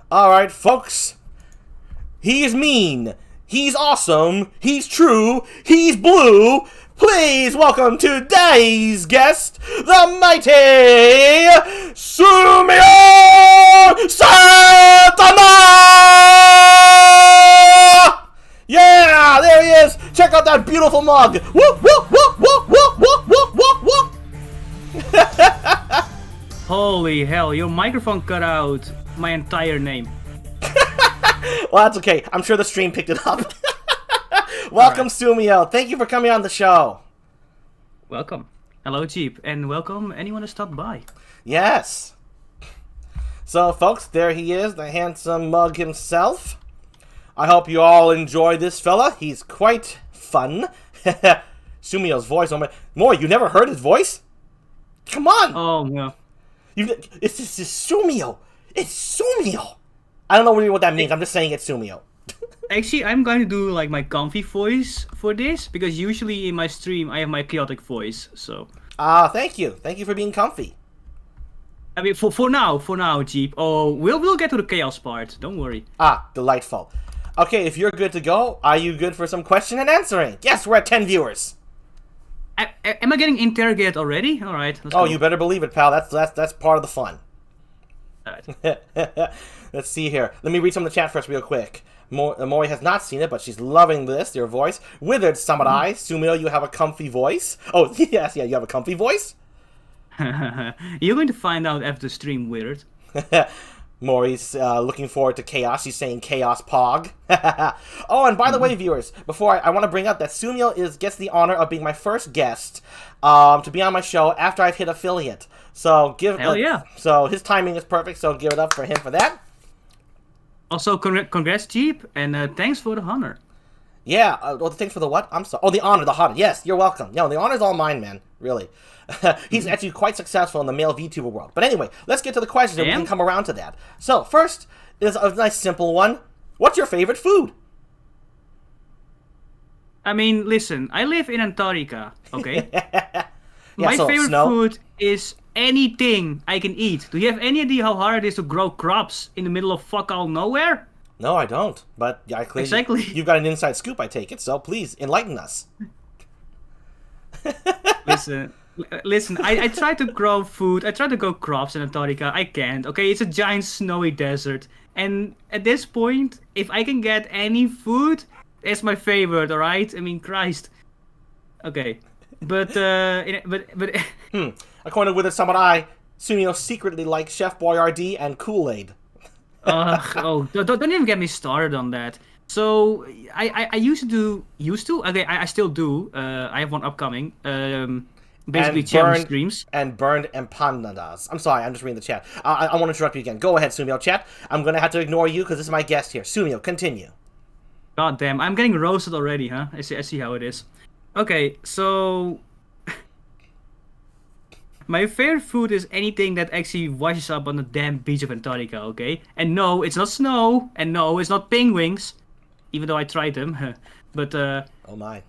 Alright, folks. He's mean. He's awesome. He's true. He's blue. Please welcome today's guest, the mighty Sumio SANTANA! Yeah, there he is. Check out that beautiful mug. Woo, woo, woo, woo, woo, woo, woo, woo, woo. Holy hell, your microphone cut out my entire name. Well, that's okay. I'm sure the stream picked it up. Welcome, Sumio. Thank you for coming on the show. Welcome. Hello, Jeep, and welcome anyone who stopped by. Yes. So, folks, there he is, the handsome mug himself. I hope you all enjoy this fella. He's quite fun. Sumio's voice. Oh my! More, you never heard his voice? Come on! Oh, no. It's Sumio. It's Sumio. I don't know really what that means. I'm just saying it's Sumio. Actually, I'm going to do like my comfy voice for this, because usually in my stream I have my chaotic voice, so... Thank you. Thank you for being comfy. I mean, for now, Jeep. Oh, we'll get to the chaos part, don't worry. Delightful. Okay, if you're good to go, are you good for some question and answering? Yes, we're at 10 viewers. Am I getting interrogated already? Alright, let's go. You better believe it, pal. That's part of the fun. Alright. Let's see here. Let me read some of the chat first real quick. Mori has not seen it, but she's loving this, your voice. Withered Samurai. Sumio, you have a comfy voice. Oh, yes, yeah, you have a comfy voice? You're going to find out after the stream, Withered. Maury's looking forward to chaos. She's saying chaos pog. Oh, and by the way, viewers, before I want to bring up that Sumio gets the honor of being my first guest to be on my show after I've hit affiliate. So Hell yeah. So his timing is perfect. So give it up for him for that. Also, congrats, Jeep, and thanks for the honor. Yeah. Well, thanks for the what? I'm sorry. Oh, the honor. Yes, you're welcome. No, the honor's all mine, man. Really. He's actually quite successful in the male VTuber world. But anyway, let's get to the questions and we can come around to that. So, first is a nice simple one. What's your favorite food? I mean, listen, I live in Antarctica, okay? Yeah, My favorite snow. food is anything I can eat. Do you have any idea how hard it is to grow crops in the middle of fuck all nowhere? No, I don't. But yeah, Exactly. You've got an inside scoop, I take it. So please enlighten us. Listen. I try to grow food. I try to grow crops in Antarctica. I can't. Okay, it's a giant snowy desert, and at this point, if I can get any food, it's my favorite. All right. I mean, Christ. Okay, but According to Withered Samurai, Sumio secretly likes Chef Boyardee and Kool-Aid. don't even get me started on that. So I used to. Okay, I still do. I have one upcoming. Basically challenge streams. And burned empanadas. I'm sorry, I'm just reading the chat. I want to interrupt you again. Go ahead, Sumio. Chat. I'm going to have to ignore you because this is my guest here. Sumio, continue. God damn, I'm getting roasted already, huh? I see how it is. Okay, so... my favorite food is anything that actually washes up on the damn beach of Antarctica, okay? And no, it's not snow. And no, it's not penguins. Even though I tried them. But, Oh my.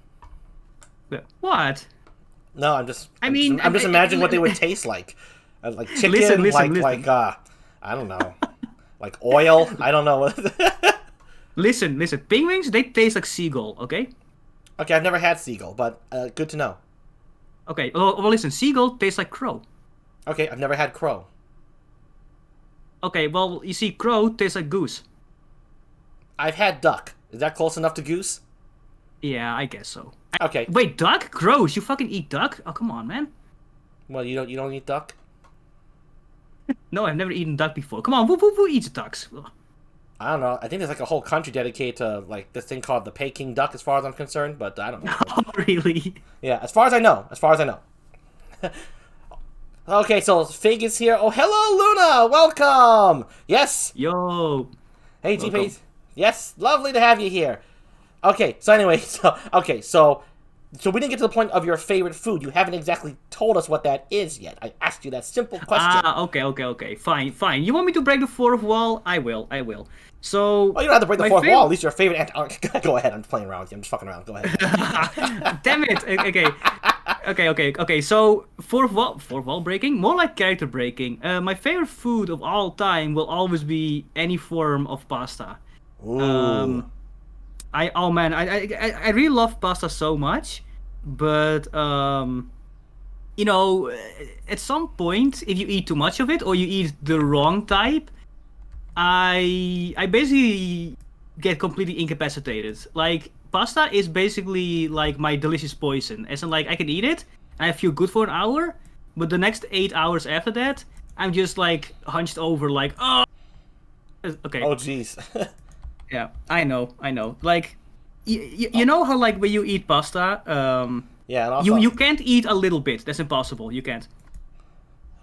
What? No, I'm just imagining what they would taste like. Like chicken, listen. like I don't know. Like oil, I don't know. Listen. Penguins, they taste like seagull, okay? Okay, I've never had seagull, but good to know. Okay, well listen, seagull tastes like crow. Okay, I've never had crow. Okay, well, you see, crow tastes like goose. I've had duck. Is that close enough to goose? Yeah, I guess so. Okay. Wait, duck? Gross! You fucking eat duck? Oh, come on, man. Well, you don't eat duck? No, I've never eaten duck before. Come on, who eats ducks? Ugh. I don't know. I think there's like a whole country dedicated to like this thing called the Peking duck, as far as I'm concerned. But I don't know. Oh, really? Yeah, as far as I know. Okay, so Fig is here. Oh, hello, Luna. Welcome. Yes. Yo. Hey, GP. Yes, lovely to have you here. Okay, so anyway, so we didn't get to the point of your favorite food. You haven't exactly told us what that is yet. I asked you that simple question. Okay. Fine. You want me to break the fourth wall? I will. So... Oh, you don't have to break the fourth wall. At least your favorite... Go ahead, I'm playing around with you. I'm just fucking around. Go ahead. Damn it. Okay. Okay. So for wall breaking, more like character breaking. My favorite food of all time will always be any form of pasta. Ooh. Um, oh man, I really love pasta so much, but you know, at some point, if you eat too much of it or you eat the wrong type, I basically get completely incapacitated. Like pasta is basically like my delicious poison. As in, like I can eat it and I feel good for an hour, but the next 8 hours after that, I'm just like hunched over, like oh. Okay, Oh, jeez. yeah, I know. Like, you know how like when you eat pasta, Yeah, and you also... you can't eat a little bit. That's impossible. You can't.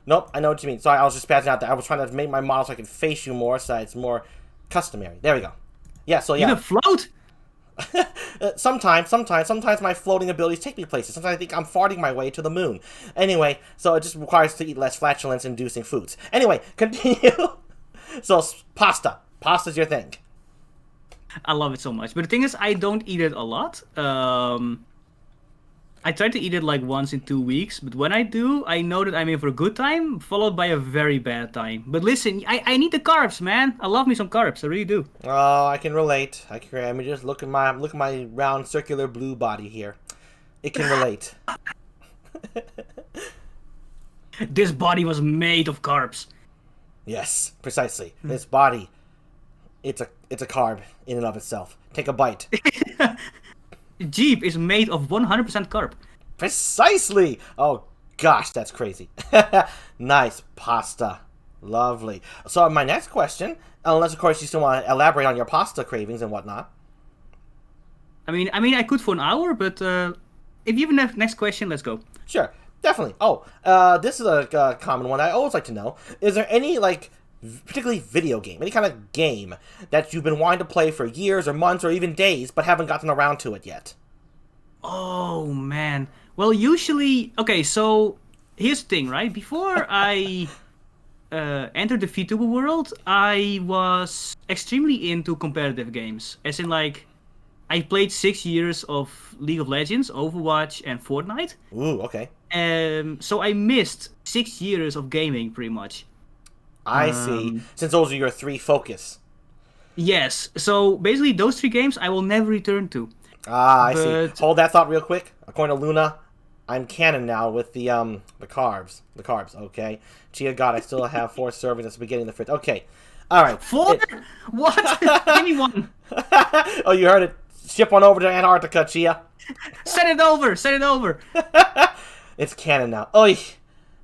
Nope, I know what you mean. Sorry, I was just spazzing out there. I was trying to make my model so I can face you more, so it's more customary. There we go. Yeah, so You yeah. can float. Sometimes my floating abilities take me places. Sometimes I think I'm farting my way to the moon. Anyway, so it just requires to eat less flatulence-inducing foods. Anyway, continue. So, pasta. Pasta's your thing. I love it so much. But the thing is, I don't eat it a lot. I try to eat it like once in 2 weeks, but when I do, I know that I'm in for a good time, followed by a very bad time. But listen, I need the carbs, man. I love me some carbs. I really do. Oh, I can relate. I mean, just look at my round circular blue body here. It can relate. This body was made of carbs. Yes, precisely. This body, it's a carb in and of itself. Take a bite. Jeep is made of 100% carb. Precisely! Oh, gosh, that's crazy. Nice pasta. Lovely. So my next question, unless of course you still want to elaborate on your pasta cravings and whatnot. I mean, I could for an hour, but if you have a next question, let's go. Sure, definitely. Oh, this is a common one I always like to know. Is there any, like, particularly video game, any kind of game that you've been wanting to play for years or months or even days, but haven't gotten around to it yet? Oh man. Well, usually, okay. So here's the thing, right? Before I entered the VTuber world, I was extremely into competitive games. As in, like, I played 6 years of League of Legends, Overwatch, and Fortnite. Ooh, okay. So I missed 6 years of gaming, pretty much. I see. Since those are your three focus. Yes. So basically, those three games I will never return to. Ah, I But see. Hold that thought real quick. According to Luna, I'm canon now with the carbs. The carbs, okay. Chia God, I still have 4 servings at the beginning of the fridge. Okay. Alright. four? What? Anyone? Oh, you heard it. Ship one over to Antarctica, Chia. Send it over. Send it over. It's canon now. Oy.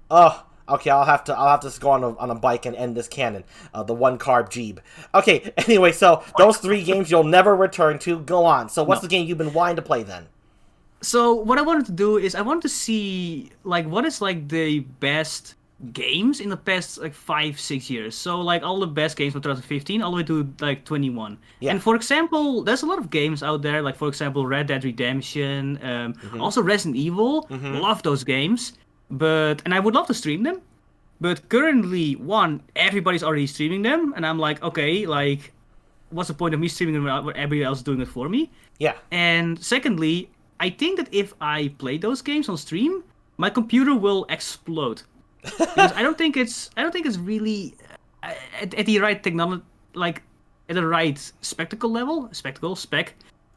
Oh, okay, I'll have to just go on a bike and end this canon. The one carb Jeeb. Okay, anyway, so those 3 games you'll never return to. Go on. So what's the game you've been wanting to play then? So what I wanted to do is I wanted to see like what is like the best games in the past like 5-6 years. So like all the best games from 2015 all the way to like 21. Yeah. And for example, there's a lot of games out there, like for example Red Dead Redemption, also Resident Evil. Love those games. And I would love to stream them. But currently, one, everybody's already streaming them, and I'm like, okay, like, what's the point of me streaming them when everybody else is doing it for me? Yeah. And secondly, I think that if I play those games on stream, my computer will explode. Because I don't think it's really at the right technology, like at the right spec,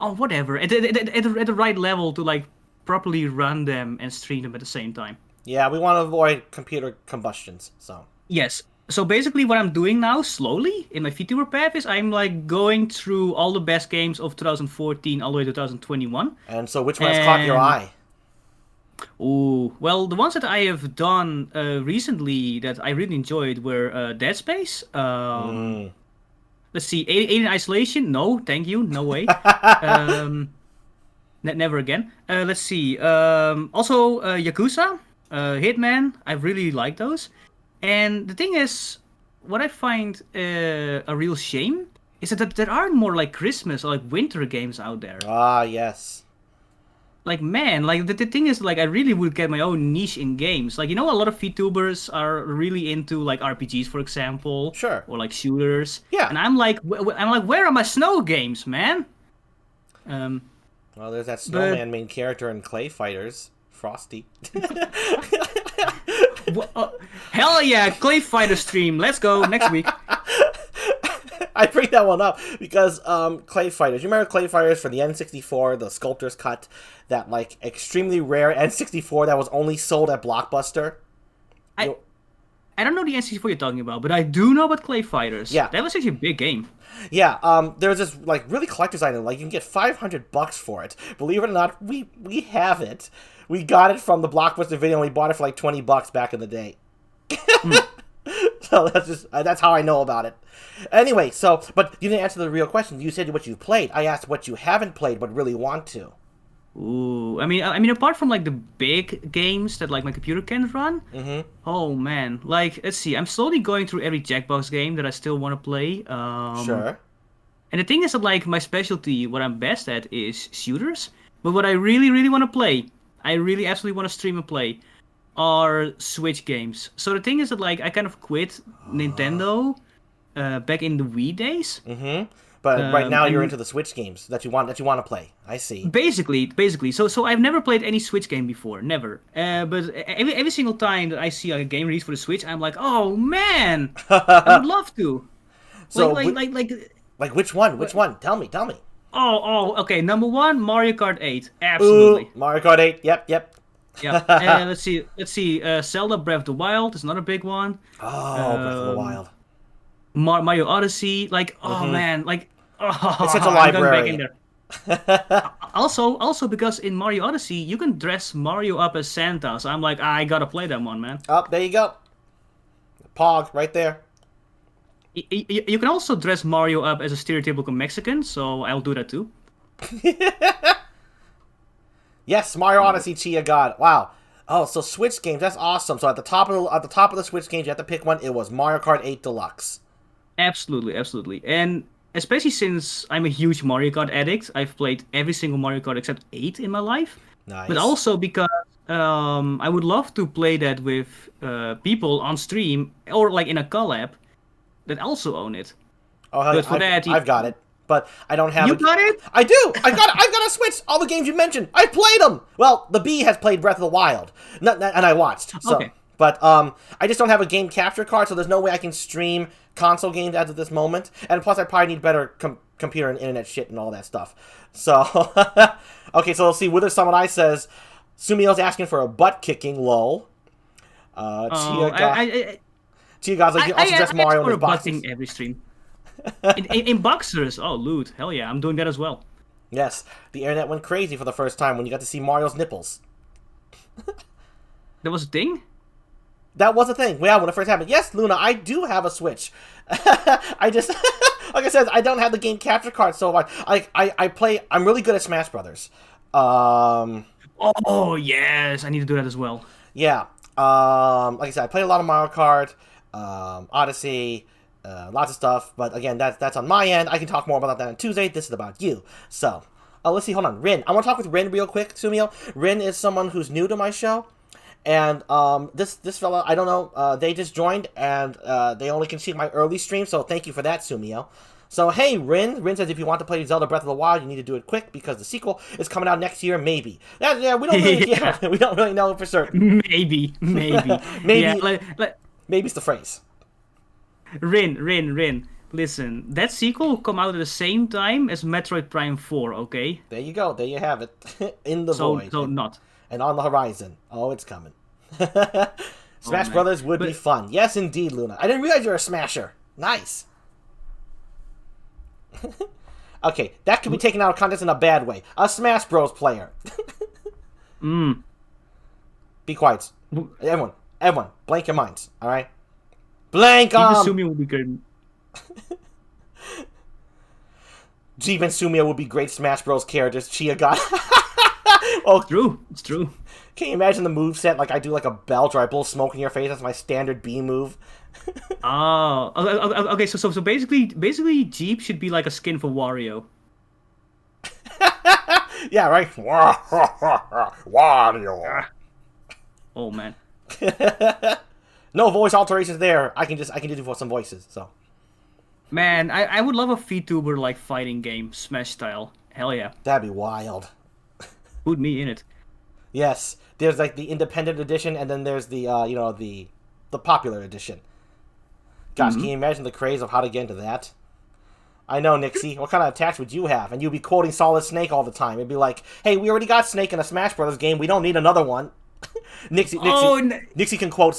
or whatever, at the right level to like properly run them and stream them at the same time. Yeah, we want to avoid computer combustions, so. Yes. So basically what I'm doing now, slowly, in my VTuber path, is I'm like going through all the best games of 2014 all the way to 2021. And so which one has caught your eye? Ooh, well, the ones that I have done recently that I really enjoyed were Dead Space. Let's see, Alien Isolation. No, thank you, no way. Never again. Let's see. Also, Yakuza, Hitman. I really like those. And the thing is, what I find a real shame is that there aren't more like Christmas or like winter games out there. Ah, yes. Like, man, like the thing is, like, I really would get my own niche in games. Like, you know, a lot of VTubers are really into like RPGs, for example, Sure. or like shooters. Yeah. And I'm like, where are my snow games, man? Well, there's that snowman main character in Clay Fighters Frosty. Hell yeah, Clay Fighter stream. Let's go next week. I bring that one up because Clay Fighters. You remember Clay Fighters for the N64, the Sculptor's Cut, that like extremely rare N64 that was only sold at Blockbuster? I don't know the N64 you're talking about, but I do know about Clay Fighters. Yeah. That was actually a big game. Yeah, there's this like really collector's item. Like you can get $500 for it. Believe it or not, we have it. We got it from the Blockbuster video, and we bought it for like $20 back in the day. So that's how I know about it. Anyway, but you didn't answer the real question. You said what you played. I asked what you haven't played but really want to. Ooh, I mean, apart from like the big games that like my computer can run. Mm-hmm. Oh man, like let's see. I'm slowly going through every Jackbox game that I still want to play. Sure. And the thing is that like my specialty, what I'm best at, is shooters. But what I really, really want to play, I really absolutely want to stream and play, are Switch games. So the thing is that like I kind of quit Nintendo back in the Wii days. Mm-hmm. But right now you're into the Switch games that you want to play. I see. Basically. So I've never played any Switch game before, never. But every single time that I see a game released for the Switch, I'm like, oh man, I would love to. So like which one? Which one? Tell me. Oh, okay. Number 1, Mario Kart 8. Absolutely. Ooh, Mario Kart 8. Yep. Yeah. Let's see. Zelda Breath of the Wild is another big one. Oh, Breath of the Wild. Mario Odyssey. Like, oh man, like. Oh, it's such a library. I'm going back in there. also because in Mario Odyssey you can dress Mario up as Santa, so I'm like, I gotta play that one, man. Oh, there you go. Pog right there. You can also dress Mario up as a stereotypical Mexican, so I'll do that too. Yes, Mario Odyssey, Chia God. Wow. Oh, so Switch games, that's awesome. So at the top of the Switch games, you have to pick one. It was Mario Kart 8 Deluxe. Absolutely. And especially since I'm a huge Mario Kart addict, I've played every single Mario Kart except 8 in my life. Nice. But also because I would love to play that with people on stream or like in a collab that also own it. Oh, I've got it, but I don't have. You got it? I do. I've got a Switch. All the games you mentioned, I played them. Well, the B has played Breath of the Wild, and I watched. So, okay. But I just don't have a game capture card, so there's no way I can stream console games as of this moment. And plus, I probably need better computer and internet shit and all that stuff. So, okay, so let's see. Wither Summon I says, Sumio's asking for a butt kicking. Lol. Chia God's like, you also just Mario in his boxes. Every stream. in boxers. Oh, loot. Hell yeah, I'm doing that as well. Yes, the internet went crazy for the first time when you got to see Mario's nipples. That was a thing? That was a thing. Yeah, when it first happened. Yes, Luna, I do have a Switch. I just, like I said, I don't have the game capture card, so I play. I'm really good at Smash Brothers. Oh yes, I need to do that as well. Yeah. Like I said, I play a lot of Mario Kart, Odyssey, lots of stuff. But again, that's on my end. I can talk more about that on Tuesday. This is about you. So, let's see. Hold on, Rin. I want to talk with Rin real quick, Sumio. Rin is someone who's new to my show. And this fella, I don't know, they just joined, and they only can see my early stream, so thank you for that, Sumio. So, hey, Rin says if you want to play Zelda Breath of the Wild, you need to do it quick, because the sequel is coming out next year, maybe. Yeah, we don't really, we don't really know for certain. Maybe. Maybe. Yeah, Maybe's the phrase. Rin. Listen, that sequel will come out at the same time as Metroid Prime 4, okay? There you go. There you have it. In the void. So not. And on the horizon. Oh, it's coming. Smash Brothers would be fun. Yes, indeed, Luna. I didn't realize you're a smasher. Nice. Okay, that could be taken out of context in a bad way. A Smash Bros. Player. Be quiet. Everyone, blank your minds, alright? Blank them! Jeep and Sumio will be good. Jeep and Sumio would be great Smash Bros. Characters. Chia got... Oh, it's true. Can you imagine the moveset? Like, I do like a belt or I blow smoke in your face. That's my standard B move. Oh, okay. So basically, Jeep should be like a skin for Wario. Yeah, right. Wario. Oh man. No voice alterations there. I can do some voices. So. Man, I would love a VTuber like fighting game, Smash style. Hell yeah. That'd be wild. Put me in it. Yes, there's like the independent edition, and then there's the the popular edition. Gosh, can you imagine the craze of how to get into that? I know, Nixie. What kind of attach would you have? And you'd be quoting Solid Snake all the time. It'd be like, hey, we already got Snake in a Smash Brothers game. We don't need another one. Nixie can quote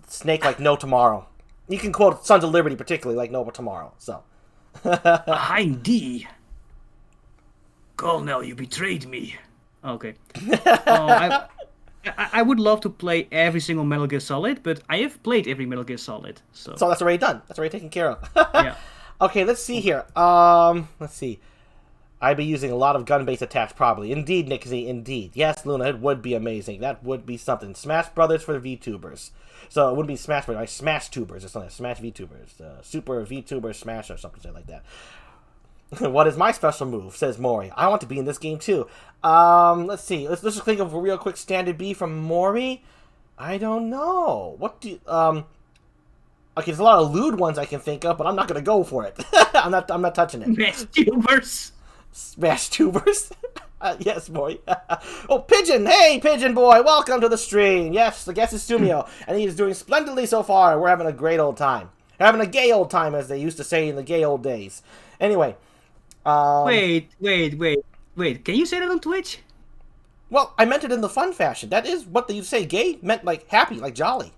Snake like no tomorrow. You can quote Sons of Liberty particularly like no tomorrow. So. Behind thee. Colonel, you betrayed me. Okay. I would love to play every single Metal Gear Solid, but I have played every Metal Gear Solid. So that's already done. That's already taken care of. Yeah. Okay, let's see here. Let's see. I'd be using a lot of gun-based attacks, probably. Indeed, Nixie, indeed. Yes, Luna, it would be amazing. That would be something. Smash Brothers for the VTubers. So it wouldn't be Smash Brothers, like Smash Tubers or something. Smash VTubers. Super VTuber Smash or something like that. What is my special move, says Mori. I want to be in this game, too. Let's see. Let's just think of a real quick standard B from Mori. I don't know. What do you, okay, there's a lot of lewd ones I can think of, but I'm not gonna go for it. I'm not touching it. Smash Tubers. Smash Tubers. Yes, boy. Oh, Pigeon! Hey, Pigeon boy! Welcome to the stream! Yes, the guest is Sumio, and he is doing splendidly so far. We're having a great old time. Having a gay old time, as they used to say in the gay old days. Anyway. Wait. Can you say that on Twitch? Well, I meant it in the fun fashion. That is what you say. Gay meant like happy, like jolly.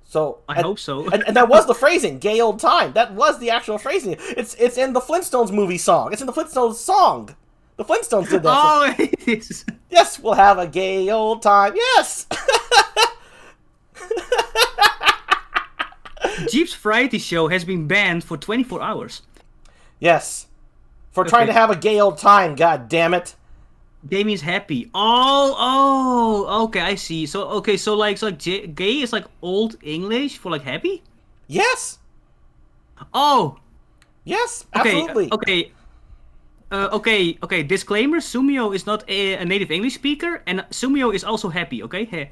So I hope so. and that was the phrasing, gay old time. That was the actual phrasing. It's in the Flintstones movie song. It's in the Flintstones song. The Flintstones did that. Oh, it is. Yes, we'll have a gay old time. Yes. Jeep's variety show has been banned for 24 hours. Yes. For trying to have a gay old time, god damn it. Damien's happy. Oh, okay, I see. So gay is like old English for like happy? Yes. Oh. Yes, absolutely. Okay. Disclaimer: Sumio is not a native English speaker, and Sumio is also happy. Okay.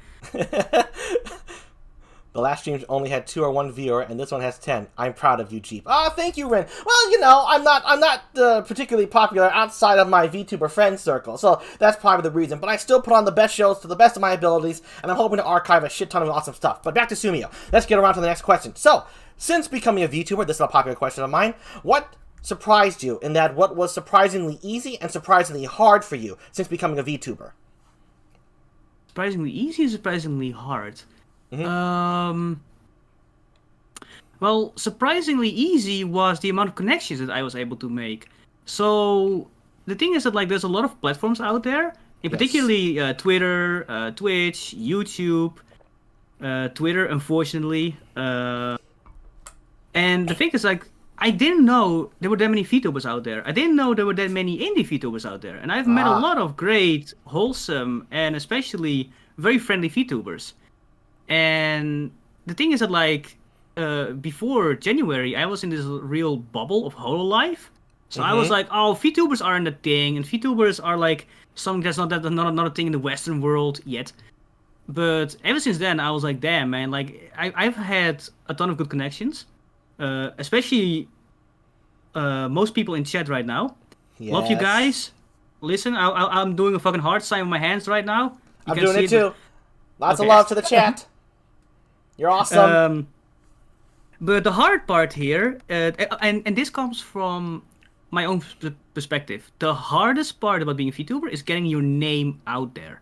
The last stream only had 2 or 1 viewer, and this one has 10. I'm proud of you, Jeep. Ah, thank you, Ren. Well, you know, I'm not particularly popular outside of my VTuber friend circle, so that's probably the reason. But I still put on the best shows to the best of my abilities, and I'm hoping to archive a shit ton of awesome stuff. But back to Sumio. Let's get around to the next question. So, since becoming a VTuber, this is a popular question of mine. What surprised you in that? What was surprisingly easy and surprisingly hard for you since becoming a VTuber? Surprisingly easy or surprisingly hard? Mm-hmm. Well, surprisingly easy was the amount of connections that I was able to make. So the thing is that like there's a lot of platforms out there, in particularly Twitter, Twitch, YouTube, Twitter, unfortunately. And the thing is like I didn't know there were that many VTubers out there. I didn't know there were that many indie VTubers out there, and I've met a lot of great, wholesome, and especially very friendly VTubers. And the thing is that, like, before January, I was in this real bubble of HoloLive. So I was like, oh, VTubers aren't a thing, and VTubers are, like, something that's not a thing in the Western world yet. But ever since then, I was like, damn, man, like, I've had a ton of good connections. Especially most people in chat right now. Yes. Love you guys. Listen, I'm doing a fucking heart sign with my hands right now. I'm doing it too. Lots of love to the chat. You're awesome. But the hard part here, and this comes from my own perspective. The hardest part about being a VTuber is getting your name out there.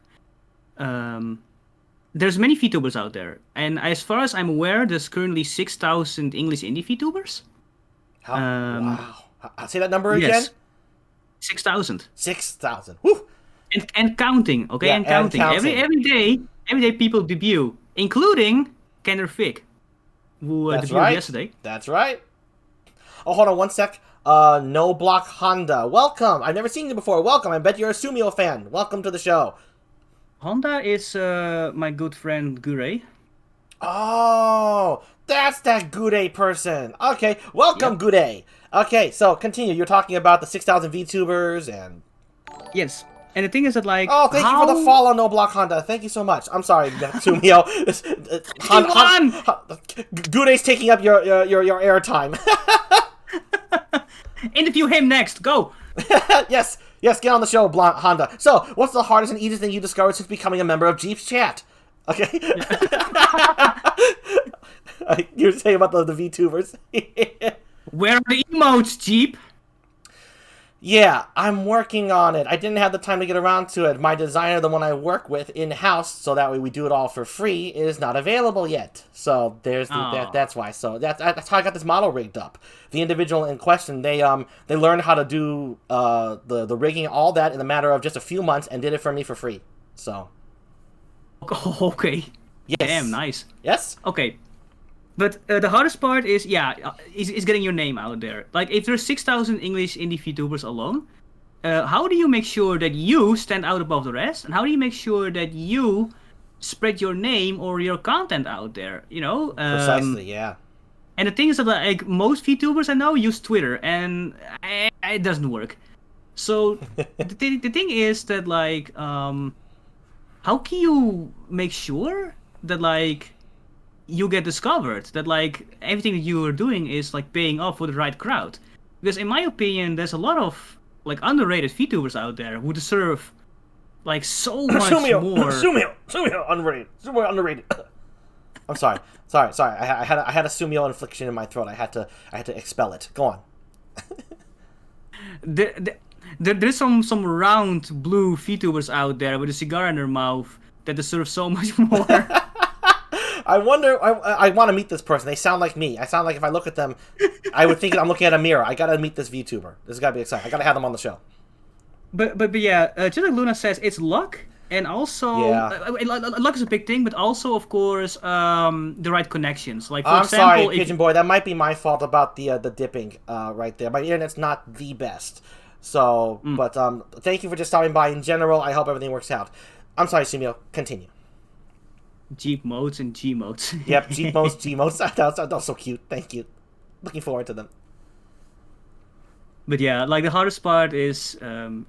There's many VTubers out there, and as far as I'm aware, there's currently 6,000 English indie VTubers. Wow. Say that number again? Yes. 6,000. 6,000. Woo! And counting, okay? Yeah, and counting. Every day people debut, including Kenner Fig, who debuted yesterday. That's right. Oh, hold on one sec. No Block Honda. Welcome. I've never seen you before. Welcome. I bet you're a Sumio fan. Welcome to the show. Honda is my good friend Gurei. Oh, that's that Gurei person. Okay, welcome, Gurei. Okay, so continue. You're talking about the 6,000 VTubers and... Yes. And the thing is that, like... Oh, thank you for the follow, No Block Honda. Thank you so much. I'm sorry, Sumio. Gurei's taking up your airtime. Interview him next. Go. Yes. Yes, get on the show, Honda. So, what's the hardest and easiest thing you discovered since becoming a member of Jeep's chat? Okay. You were saying about the VTubers. Where are the emotes, Jeep? Yeah, I'm working on it. I didn't have the time to get around to it. My designer, the one I work with in-house, so that way we do it all for free, is not available yet. So there's that's why. So that's how I got this model rigged up. The individual in question, they learned how to do the rigging, all that in a matter of just a few months, and did it for me for free. So. Okay. Yes. Damn, nice. Yes. Okay. But the hardest part is getting your name out there. Like, if there's 6,000 English indie VTubers alone, how do you make sure that you stand out above the rest? And how do you make sure that you spread your name or your content out there? You know? Precisely, yeah. And the thing is that, like, most VTubers I know use Twitter, and it doesn't work. So, the thing is that, like, how can you make sure that, like, you get discovered, that like everything that you are doing is like paying off for the right crowd? Because in my opinion, there's a lot of like underrated VTubers out there who deserve like so much more. Sumio, underrated. I'm sorry. I had a Sumio infliction in my throat. I had to expel it. Go on. There's some round blue VTubers out there with a cigar in their mouth that deserve so much more. I wonder. I want to meet this person. They sound like me. I sound like if I look at them, I would think I'm looking at a mirror. I gotta meet this VTuber. This has gotta be exciting. I gotta have them on the show. But yeah, just like Luna says, it's luck, and also luck is a big thing. But also, of course, the right connections. Like, for example, sorry, Pigeon Boy. That might be my fault about the dipping right there. My internet's not the best. So, but thank you for just stopping by. In general, I hope everything works out. I'm sorry, Sumio. Continue. Jeep modes and G modes. Yep, Jeep modes, G modes. That was so cute. Thank you. Looking forward to them. But yeah, like the hardest part is if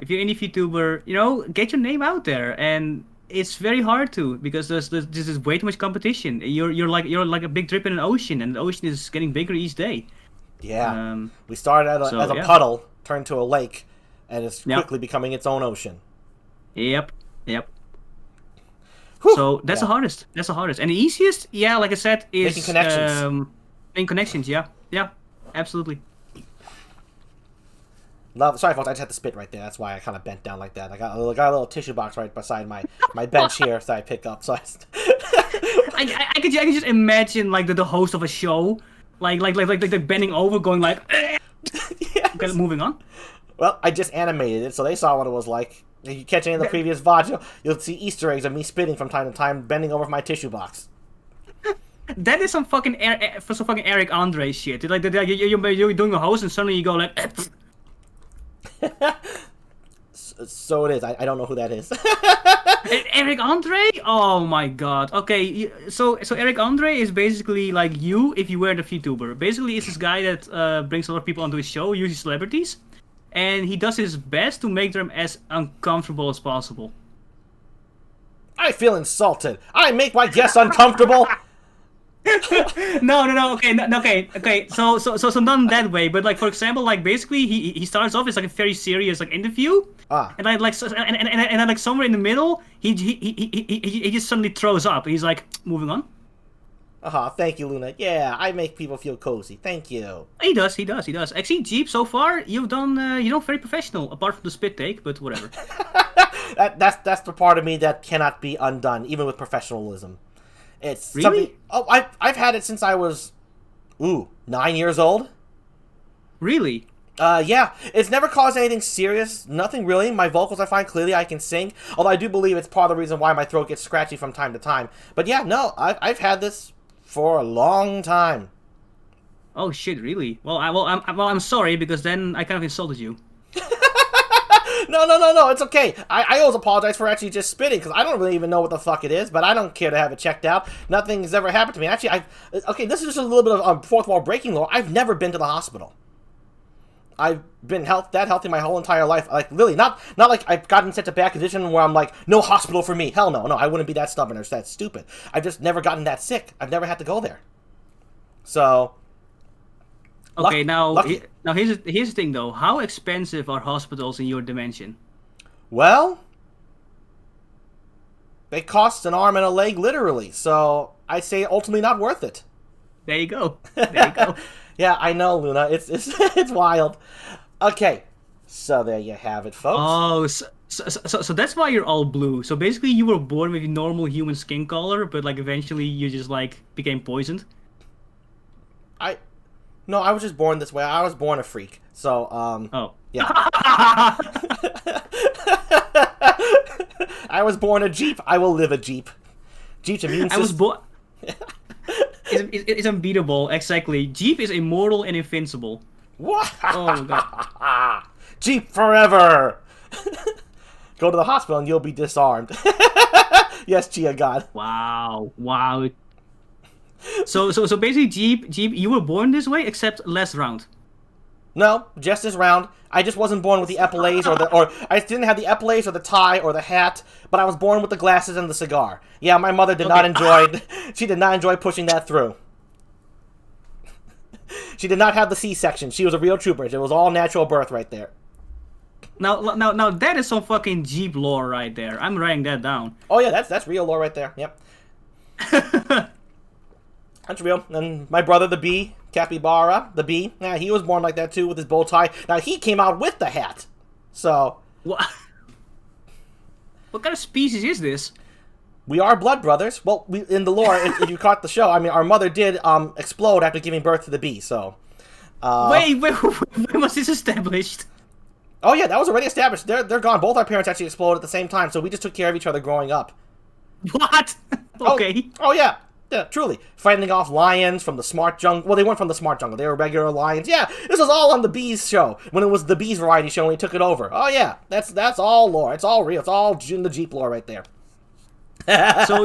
you're indie VTuber, you know, get your name out there, and it's very hard to because there's way too much competition. You're like a big drip in an ocean, and the ocean is getting bigger each day. Yeah. We started as a puddle, turned to a lake, and it's quickly becoming its own ocean. Yep. Whew. So that's the hardest. And the easiest, like I said, is making connections. Making connections, yeah, absolutely. Sorry, folks, I just had to spit right there. That's why I kind of bent down like that. I got a little tissue box right beside my bench here that I pick up. So I could just imagine like the host of a show, like bending over, going like, yes. Okay, moving on. Well, I just animated it, so they saw what it was like. If you catch any of the previous VODs, you'll see Easter eggs of me spitting from time to time, bending over my tissue box. That is some fucking Eric Andre shit. Like you're doing a host and suddenly you go like. So it is. I don't know who that is. Eric Andre? Oh my god. Okay, so Eric Andre is basically like you if you were the VTuber. Basically, it's this guy that brings a lot of people onto his show, usually celebrities. And he does his best to make them as uncomfortable as possible. I feel insulted. I make my guests uncomfortable. No. Okay. So not that way. But like, for example, like basically he starts off as like a very serious like interview. And then like somewhere in the middle, he just suddenly throws up. He's like, moving on. Thank you, Luna. Yeah, I make people feel cozy. Thank you. He does. Actually, Jeep, so far, you've done, very professional, apart from the spit take, but whatever. That's the part of me that cannot be undone, even with professionalism. It's really? Something... Oh, I've had it since I was, 9 years old. Really? Yeah. It's never caused anything serious. Nothing really. My vocals, I find clearly I can sing. Although I do believe it's part of the reason why my throat gets scratchy from time to time. But yeah, no, I've had this for a long time. Oh shit! Really? Well, I'm sorry because then I kind of insulted you. No. It's okay. I always apologize for actually just spitting because I don't really even know what the fuck it is, but I don't care to have it checked out. Nothing's ever happened to me. Actually, this is just a little bit of fourth wall breaking lore. I've never been to the hospital. I've been that healthy my whole entire life. Like, really, not like I've gotten into such a bad condition where I'm like, no hospital for me. Hell no, I wouldn't be that stubborn or that stupid. I've just never gotten that sick. I've never had to go there. So, Okay, now Lucky. now here's the thing though. How expensive are hospitals in your dimension? Well, they cost an arm and a leg literally, so I say ultimately not worth it. There you go. There you go. Yeah, I know, Luna. It's it's wild. Okay, so there you have it, folks. Oh, so that's why you're all blue. So basically, you were born with normal human skin color, but like eventually you just like became poisoned. I No, I was just born this way. I was born a freak. So, Oh. yeah. I was born a Jeep. I will live a Jeep. Jeep's immune system. I was born. It's unbeatable. Exactly. Jeep is immortal and invincible. What? Oh god. Jeep forever. Go to the hospital and you'll be disarmed. Yes, Chia God. Wow. Wow. So basically, Jeep, you were born this way, except less round. No, just as round. I just wasn't born with the epaulettes or I didn't have the epaulettes or the tie or the hat, but I was born with the glasses and the cigar. Yeah, my mother did not enjoy. She did not enjoy pushing that through. She did not have the C-section. She was a real trooper. It was all natural birth right there. Now that is some fucking Jeep lore right there. I'm writing that down. Oh yeah, that's real lore right there. Yep. That's real. And my brother, the bee, Capybara, the bee, yeah, he was born like that too with his bow tie. Now he came out with the hat. So What? What kind of species is this? we are blood brothers. Well, in the lore, if you caught the show, I mean, our mother did explode after giving birth to the bee. So Wait, when was this established? oh yeah, that was already established. They're gone. Both our parents actually exploded at the same time. So we just took care of each other growing up. What? Okay. Oh yeah. Yeah, truly. Fighting off lions from the smart jungle. Well, they weren't from the smart jungle. They were regular lions. Yeah, this was all on the Bees show. When it was the Bees variety show and we took it over. Oh, yeah. That's all lore. It's all real. It's all in the Jeep lore right there. So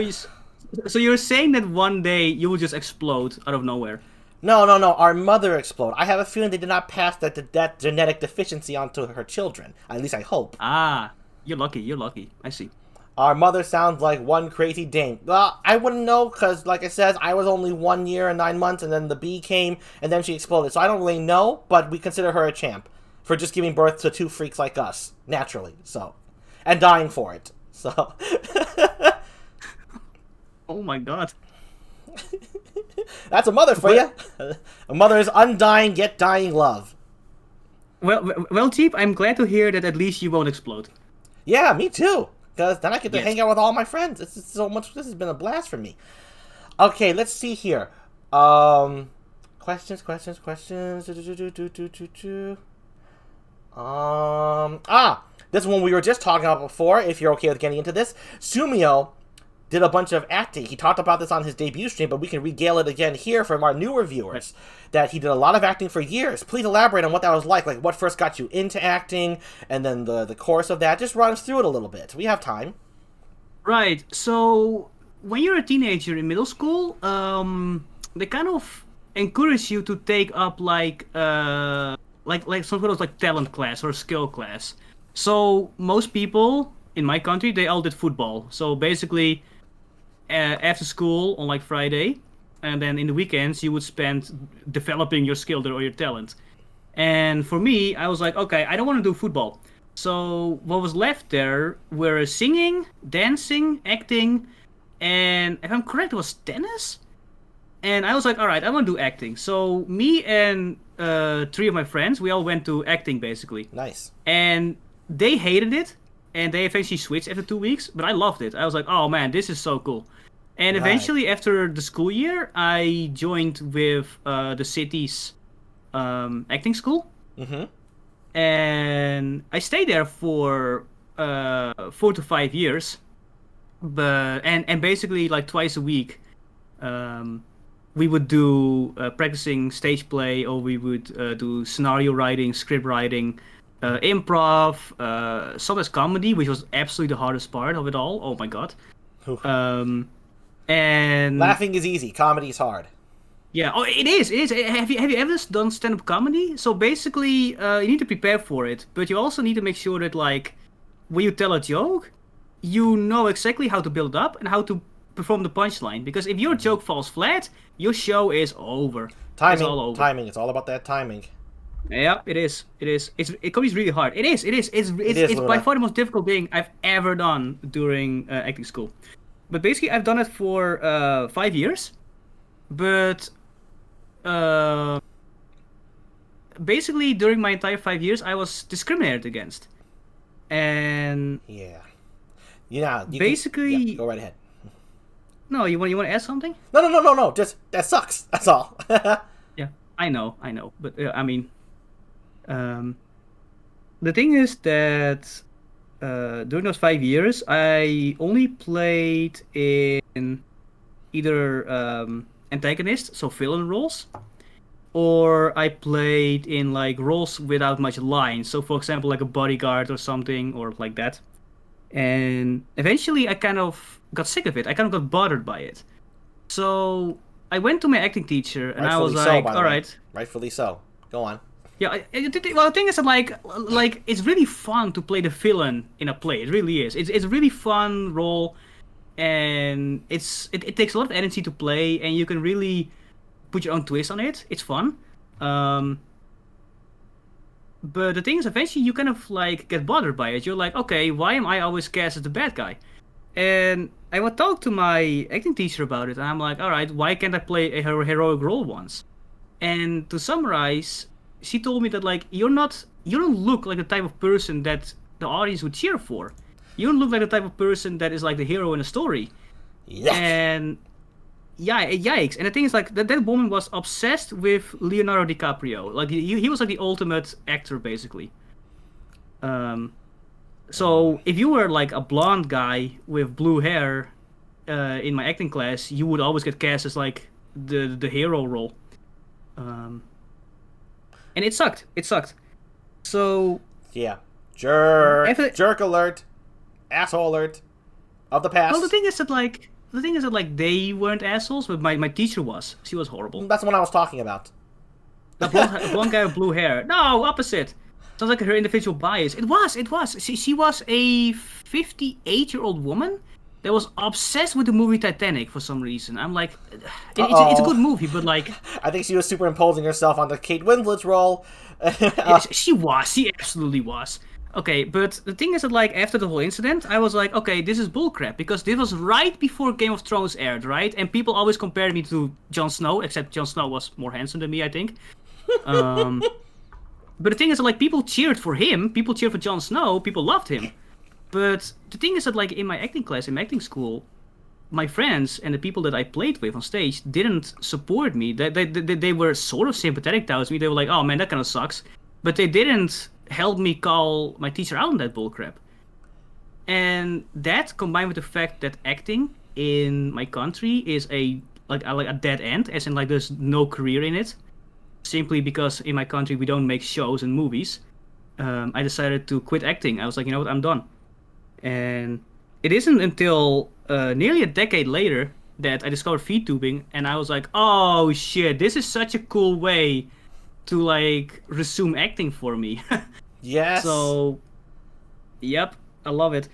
you're saying that one day you will just explode out of nowhere? No. Our mother exploded. I have a feeling they did not pass that genetic deficiency onto her children. At least I hope. Ah, you're lucky. You're lucky. I see. Our mother sounds like one crazy dame. I wouldn't know because, like I said, I was only 1 year and 9 months, and then the bee came, and then she exploded. So I don't really know, but we consider her a champ for just giving birth to two freaks like us, naturally. So, and dying for it. So, Oh my god. that's a mother for you. A mother is undying yet dying love. Well, Jeep, I'm glad to hear that at least you won't explode. Yeah, me too. Because then I get to Yes. hang out with all my friends. It's so much. This has been a blast for me. Okay, let's see here. Questions. This one we were just talking about before. If you're okay with getting into this, Sumio did a bunch of acting. He talked about this on his debut stream, but we can regale it again here from our newer viewers. That he did a lot of acting for years. Please elaborate on what that was like what first got you into acting, and then the course of that. Just run us through it a little bit. We have time. Right. So when you're a teenager in middle school, they kind of encourage you to take up like some sort of like talent class or skill class. So most people in my country, they all did football. So basically, after school on like Friday, and then in the weekends you would spend developing your skill or your talent. And for me, I was like, okay, I don't want to do football. So what was left there were singing, dancing, acting, and if I'm correct, it was tennis. And I was like, all right, I want to do acting. So me and 3 of my friends, we all went to acting basically. Nice. And they hated it, and they eventually switched after 2 weeks. But I loved it. I was like, oh man, this is so cool. And eventually, after the school year, I joined with the city's acting school. Mm-hmm. And I stayed there for 4 to 5 years. And basically, like twice a week, we would do practicing stage play, or we would do scenario writing, script writing, improv, sometimes comedy, which was absolutely the hardest part of it all. Oh my god. And Laughing is easy. Comedy is hard. yeah, oh, it is. It is. Have you ever done stand-up comedy? So basically, you need to prepare for it, but you also need to make sure that, like, when you tell a joke, you know exactly how to build up and how to perform the punchline. Because if your joke falls flat, your show is over. Timing. It's all over. Timing. It's all about that timing. Yeah, it is. It is. It can be really hard. It is. It's Luna. by far the most difficult thing I've ever done during acting school. But basically, I've done it for 5 years. But basically, during my entire 5 years, I was discriminated against. And yeah, you basically, yeah, go right ahead. No, you want to add something? No. Just that sucks. That's all. Yeah, I know. But I mean, the thing is that during those 5 years, I only played in either antagonist, so villain roles, or I played in like roles without much lines. So, for example, like a bodyguard or something, or like that. And eventually, I kind of got sick of it. I kind of got bothered by it. So I went to my acting teacher, and I was like, "All right." Rightfully so. Go on. Yeah. Well, the thing is that like it's really fun to play the villain in a play. It really is. It's a really fun role, and it takes a lot of energy to play, and you can really put your own twist on it. It's fun. But the thing is, eventually you kind of like get bothered by it. You're like, okay, why am I always cast as the bad guy? And I would talk to my acting teacher about it, and I'm like, all right, why can't I play a heroic role once? And to summarize, she told me that like you don't look like the type of person that the audience would cheer for. You don't look like the type of person that is like the hero in a story. Yeah. And yeah, yikes. And the thing is, like, that woman was obsessed with Leonardo DiCaprio. Like, he was like the ultimate actor, basically. So if you were like a blonde guy with blue hair in my acting class, you would always get cast as like the hero role. And it sucked. So yeah, jerk alert, asshole alert of the past. Well, the thing is that like they weren't assholes, but my teacher was. She was horrible. That's what I was talking about. A blonde guy with blue hair. No, opposite. Sounds like her individual bias. It was. She was a 58-year-old woman that was obsessed with the movie Titanic for some reason. I'm like, it's a good movie, but like... I think she was superimposing herself onto Kate Winslet's role. She was. She absolutely was. Okay, but the thing is that, like, after the whole incident, I was like, okay, this is bullcrap, because this was right before Game of Thrones aired, right? And people always compared me to Jon Snow, except Jon Snow was more handsome than me, I think. But the thing is that, like, people cheered for him, people cheered for Jon Snow, people loved him. But the thing is that, like, in my acting class, in my acting school, my friends and the people that I played with on stage didn't support me. They were sort of sympathetic towards me. They were like, oh man, that kind of sucks. But they didn't help me call my teacher out on that bullcrap. And that, combined with the fact that acting in my country is a dead end, as in like there's no career in it, simply because in my country we don't make shows and movies, I decided to quit acting. I was like, you know what, I'm done. And it isn't until nearly a decade later that I discovered VTubing, and I was like, oh shit, this is such a cool way to like resume acting for me. Yes. So, yep, I love it.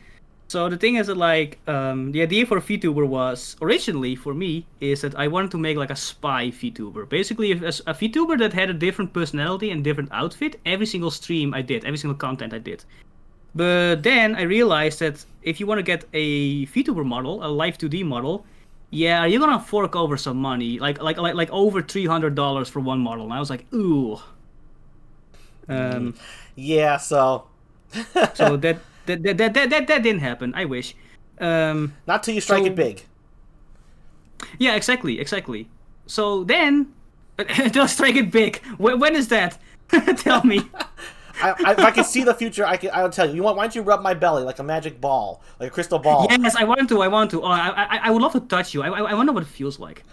So the thing is that like the idea for a VTuber was originally for me is that I wanted to make like a spy VTuber. Basically, a VTuber that had a different personality and different outfit every single stream I did, every single content I did. But then I realized that if you want to get a VTuber model, a live 2D model, yeah, you're gonna fork over some money, like over $300 for one model. And I was like, ooh. Yeah, so. So that didn't happen. I wish. Not till you strike it big. Yeah, exactly. So then, don't strike it big. When is that? Tell me. If I could see the future, I'll tell you. Why don't you rub my belly like a magic ball, like a crystal ball? Yes, I want to. Oh, I would love to touch you. I wonder what it feels like.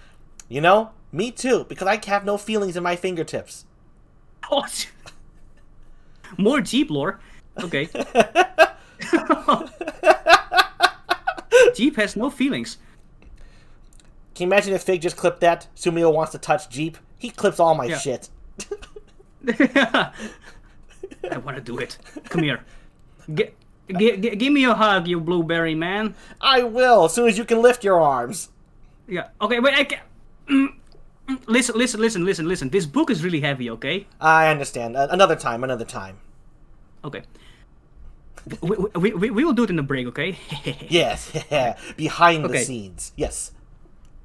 You know, me too, because I have no feelings in my fingertips. Oh, more Jeep lore. Okay. Jeep has no feelings. Can you imagine if Fig just clipped that? Sumio wants to touch Jeep. He clips all my shit. I want to do it. Come here. Give me a hug, you blueberry man. I will, as soon as you can lift your arms. Yeah. Okay, wait. I can. Listen. This book is really heavy. Okay. I understand. Another time. Okay. We will do it in the break. Okay. Yes. Behind the Okay. scenes. Yes.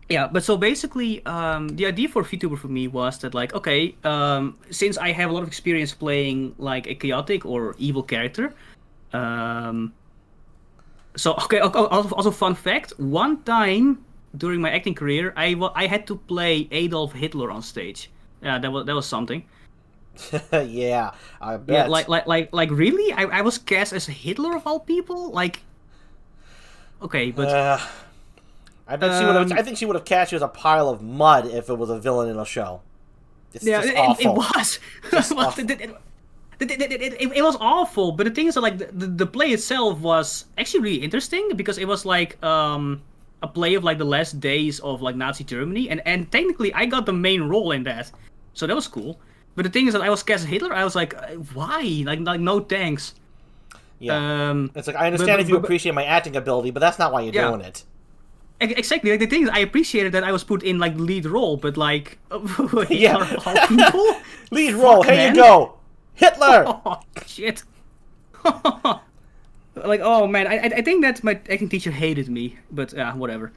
Yeah, but so basically, the idea for VTuber for me was that, like, okay, since I have a lot of experience playing like a chaotic or evil character, so okay. Also, fun fact: one time during my acting career, I had to play Adolf Hitler on stage. Yeah, that was something. Yeah, I Yeah, bet. like really, I was cast as Hitler of all people. Like, okay, but I bet she would have. I think she would have cast you as a pile of mud if it was a villain in a show. It's yeah, just it awful. was. Just Well, awful. it was awful, but the thing is that, like, the play itself was actually really interesting because it was like a play of like the last days of like Nazi Germany, and technically I got the main role in that, so that was cool. But the thing is that I was cast as Hitler. I was like, why? Like no thanks. Yeah. It's like I But, understand if you but appreciate my acting ability, but that's not why you're yeah, doing it. exactly. Like the thing is, I appreciated that I was put in like the lead role, but like Hitler Yeah. of all people. Lead role. Fuck, Here you man. go, Hitler. Oh shit. Like, oh man, I think that my acting teacher hated me, but whatever.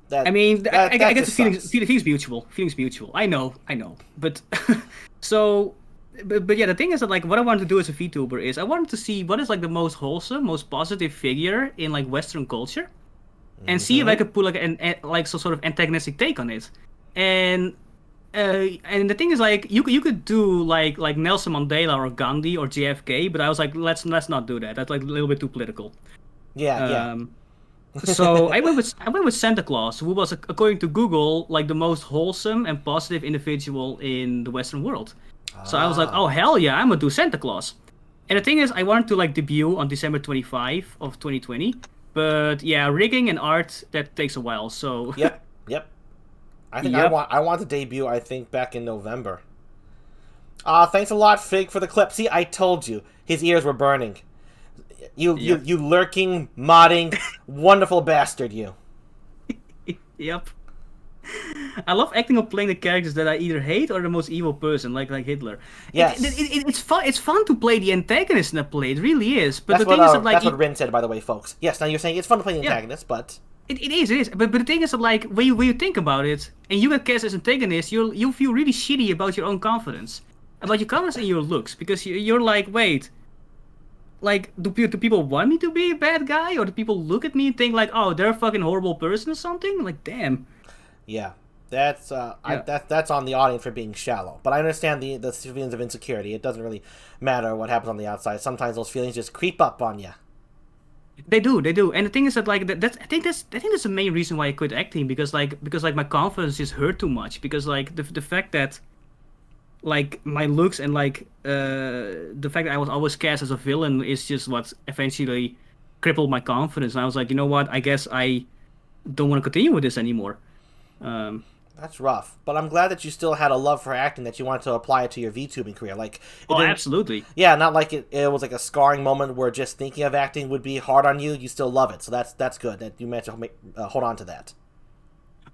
That I mean, that I that guess the just sucks. feelings mutual. Feelings mutual. I know, but so, but yeah, the thing is that, like, what I wanted to do as a VTuber is I wanted to see what is like the most wholesome, most positive figure in like Western culture, and see if I could put like like some sort of antagonistic take on it, and. And the thing is, like, you could do like Nelson Mandela or Gandhi or JFK, but I was like, let's not do that. That's like a little bit too political. Yeah. Um, so I went with Santa Claus, who was, according to Google, like the most wholesome and positive individual in the Western world. So I was like, oh hell yeah, I'm gonna do Santa Claus. And the thing is, I wanted to like debut on December 25 of 2020, but yeah, rigging and art that takes a while. So Yep. I think Yep. I want to debut. I think back in November. Thanks a lot, Fig, for the clip. See, I told you his ears were burning. You lurking, modding, wonderful bastard, you. Yep. I love acting or playing the characters that I either hate or the most evil person, like Hitler. Yes. It's fun. It's fun to play the antagonist in a play. It really is. But That's the thing is that, like, that's what Rin said, by the way, folks. Yes, now you're saying it's fun to play the Yeah. antagonist, but it is. But the thing is that, like, when you think about it, and you get cast as antagonist, you feel really shitty about your own confidence, about your confidence and your looks, because you're like, wait, like, do people want me to be a bad guy, or do people look at me and think like, oh, they're a fucking horrible person or something? Like, damn. yeah, that's that's on the audience for being shallow. But I understand the feelings of insecurity. It doesn't really matter what happens on the outside. Sometimes those feelings just creep up on you. They do, and the thing is that, like, I think that's the main reason why I quit acting, because my confidence just hurt too much, because like the fact that, like, my looks and like the fact that I was always cast as a villain is just what eventually crippled my confidence. And I was like, you know what? I guess I don't want to continue with this anymore. That's rough, but I'm glad that you still had a love for acting, that you wanted to apply it to your VTubing career. Like, Absolutely. Yeah, not like it was like a scarring moment where just thinking of acting would be hard on you. You still love it, so that's good that you managed to hold on to that.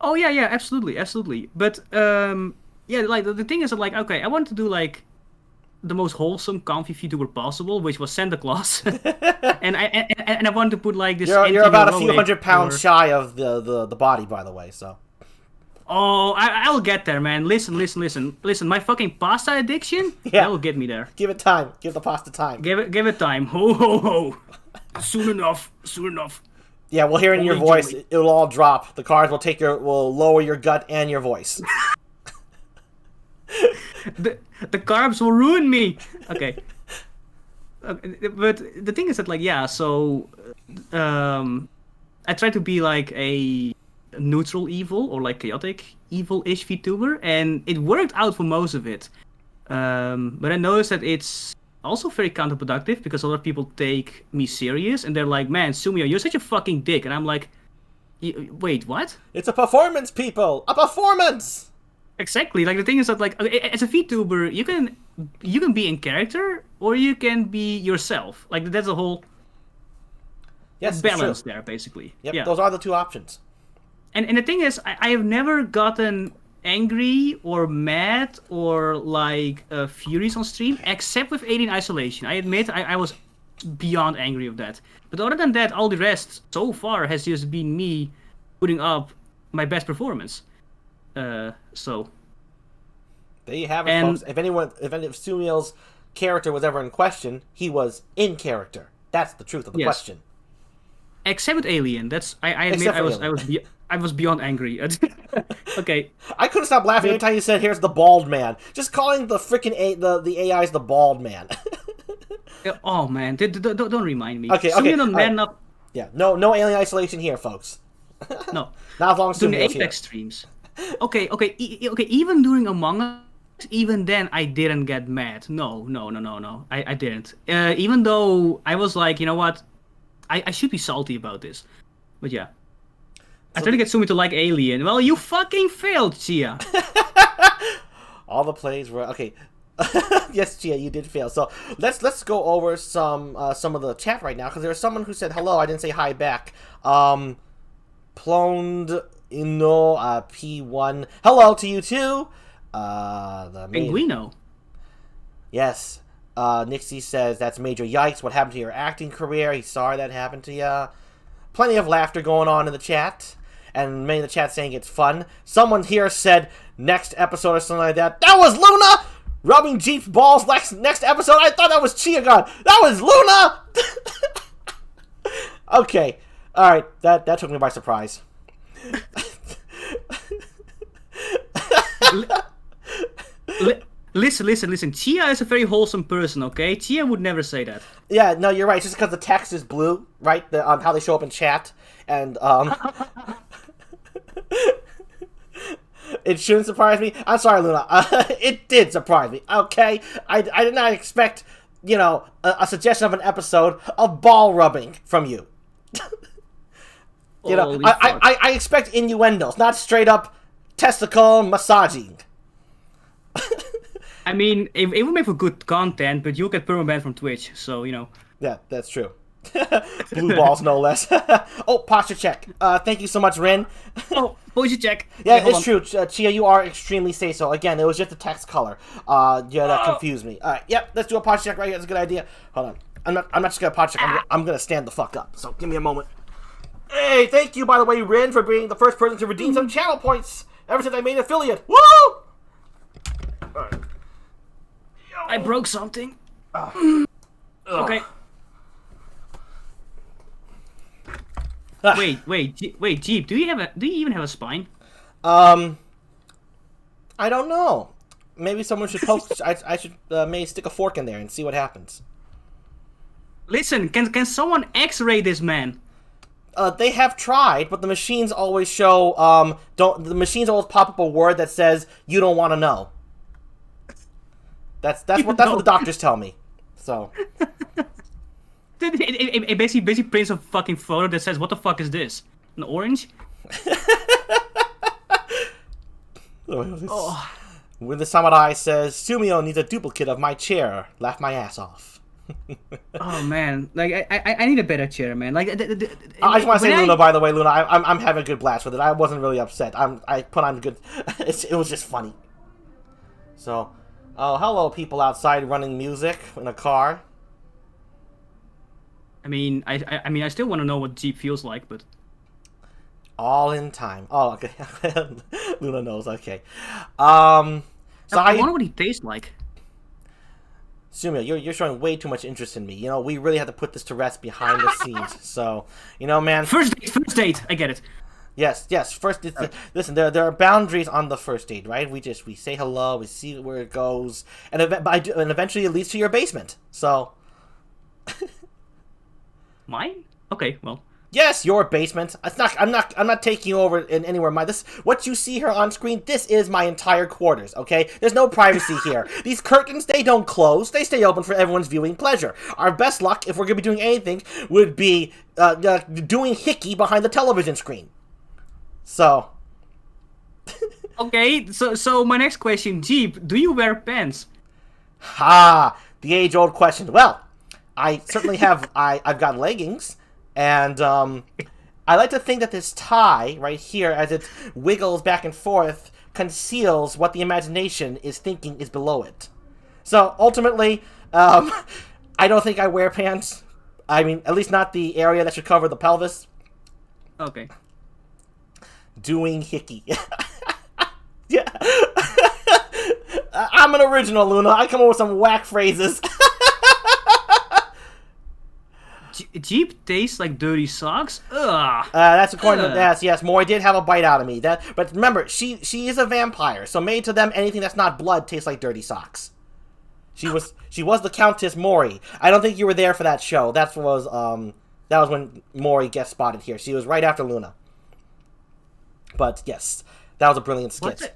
Oh yeah, absolutely. But yeah, like the thing is that, like, okay, I wanted to do like the most wholesome, comfy VTuber possible, which was Santa Claus, and I wanted to put like this. You're about a few anti-heroic hundred pounds or- shy of the body, by the way. So Oh, I'll get there, man. Listen. My fucking pasta addiction, Yeah. that will get me there. give it time. Give the pasta time. Give it time. Ho ho ho. Soon enough. Yeah, we'll hear it in your Holy voice. joy. It'll all drop. The cars will lower your gut and your voice. The carbs will ruin me. Okay. But the thing is that, like, yeah, so I try to be like a neutral evil, or like chaotic evil-ish VTuber, and it worked out for most of it. But I noticed that it's also very counterproductive, because a lot of people take me serious and they're like, man, Sumio, you're such a fucking dick. And I'm like, wait, what? It's a performance, people. A performance. Exactly. Like, the thing is that, like, as a VTuber, you can you can be in character or you can be yourself. Like that's a whole Yes, balance there, basically. Yep, Yeah. those are the two options. And the thing is, I have never gotten angry or mad or like furious on stream, except with Alien Isolation. I admit I was beyond angry of that. But other than that, all the rest so far has just been me putting up my best performance. So. There you have it, folks. If Sumio's character was ever in question, he was in character. That's the truth of the question. Except with Alien, I admit I was beyond angry. Okay. I couldn't stop laughing every time you said, "Here's the bald man." Just calling the freaking the AIs the bald man. Oh man, don't remind me. Okay. Sumio man up. Yeah, no Alien Isolation here, folks. No. Not as long as During the Sumio's here. Apex streams. Okay. Even during Among Us, even then I didn't get mad. No. I didn't. Even though I was like, you know what, I should be salty about this. But yeah. I tried to get Sumi to like Alien. Well, you fucking failed, Chia. All the plays were okay. Yes, Chia, you did fail. So let's go over some of the chat right now, because there's someone who said hello. I didn't say hi back. Ploned Ino P1. Hello to you too. Pinguino. Yes. Nixie says that's major yikes. What happened to your acting career? He's sorry that happened to you. Plenty of laughter going on in the chat, and many in the chat saying it's fun. Someone here said next episode or something like that. That was Luna rubbing Jeep's balls next episode. I thought that was Chia God. That was Luna. Okay, all right. That took me by surprise. Listen. Chia is a very wholesome person, okay? Chia would never say that. Yeah, no, you're right. Just because the text is blue, right? How they show up in chat, and it shouldn't surprise me. I'm sorry, Luna. It did surprise me. Okay, I did not expect, a suggestion of an episode of ball rubbing from you. I expect innuendos, not straight up testicle massaging. I mean, it would make for good content, but you'll get permaban from Twitch, so, Yeah, that's true. Blue balls, no less. Oh, posture check. Thank you so much, Rin. Oh, posture check. Yeah, it's true. Chia, you are extremely say-so. Again, it was just the text color. That confused me. All right, yep, let's do a posture check right here. That's a good idea. Hold on. I'm not just going to posture check. I'm going to stand the fuck up. So give me a moment. Hey, thank you, by the way, Rin, for being the first person to redeem some channel points ever since I made an affiliate. Woo! All right. I broke something. Okay. Wait, Jeep. Do you even have a spine? I don't know. Maybe someone should post. I should maybe stick a fork in there and see what happens. Listen, can someone X-ray this man? They have tried, but the machines always show. The machines always pop up a word that says you don't want to know. That's what the doctors tell me. So. It basically prints a fucking photo that says, "What the fuck is this? An orange?" Oh. When the samurai says, "Sumio needs a duplicate of my chair," laugh my ass off. Oh man, like I need a better chair, man. Like I just want to say, Luna. By the way, Luna, I'm having a good blast with it. I wasn't really upset. I put on good. It was just funny. So, oh, hello, people outside running music in a car. I mean, I still want to know what Jeep feels like, but all in time. Oh, okay. Luna knows. Okay. So I wonder what he tastes like. Sumio, you're showing way too much interest in me. We really have to put this to rest behind the scenes. So, man. First date. I get it. Yes. First, listen. There are boundaries on the first date, right? We say hello, we see where it goes, and eventually it leads to your basement. So. Mine? Okay, well. Yes, your basement. I'm not taking over in anywhere. What you see here on screen, this is my entire quarters, okay? There's no privacy here. These curtains, they don't close. They stay open for everyone's viewing pleasure. Our best luck, if we're going to be doing anything, would be doing hickey behind the television screen. So. Okay, so my next question, Jeep, do you wear pants? The age-old question. Well, I certainly have. I've got leggings, and I like to think that this tie right here, as it wiggles back and forth, conceals what the imagination is thinking is below it. So ultimately, I don't think I wear pants. I mean, at least not the area that should cover the pelvis. Okay. Doing hickey. Yeah. I'm an original, Luna. I come up with some whack phrases. Jeep tastes like dirty socks? Ugh. That's according to that. Yes, Mori did have a bite out of me. But remember, she is a vampire, so made to them, anything that's not blood tastes like dirty socks. She was the Countess Mori. I don't think you were there for that show. That was when Mori guest spotted here. She was right after Luna. But yes, that was a brilliant skit.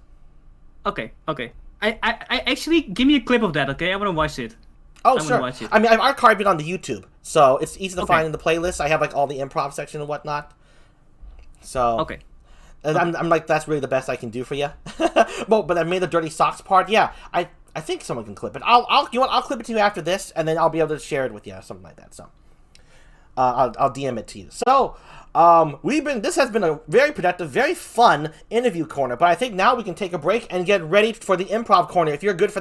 Okay. I actually, give me a clip of that, okay? I want to watch it. Oh, sure. I mean, I've archived it on the YouTube, so it's easy to find in the playlist. I have like all the improv section and whatnot. So okay. I'm like, that's really the best I can do for you. But I made the dirty socks part. Yeah, I think someone can clip it. I'll clip it to you after this, and then I'll be able to share it with you, or something like that. So I'll DM it to you. So this has been a very productive, very fun interview corner. But I think now we can take a break and get ready for the improv corner. If you're good for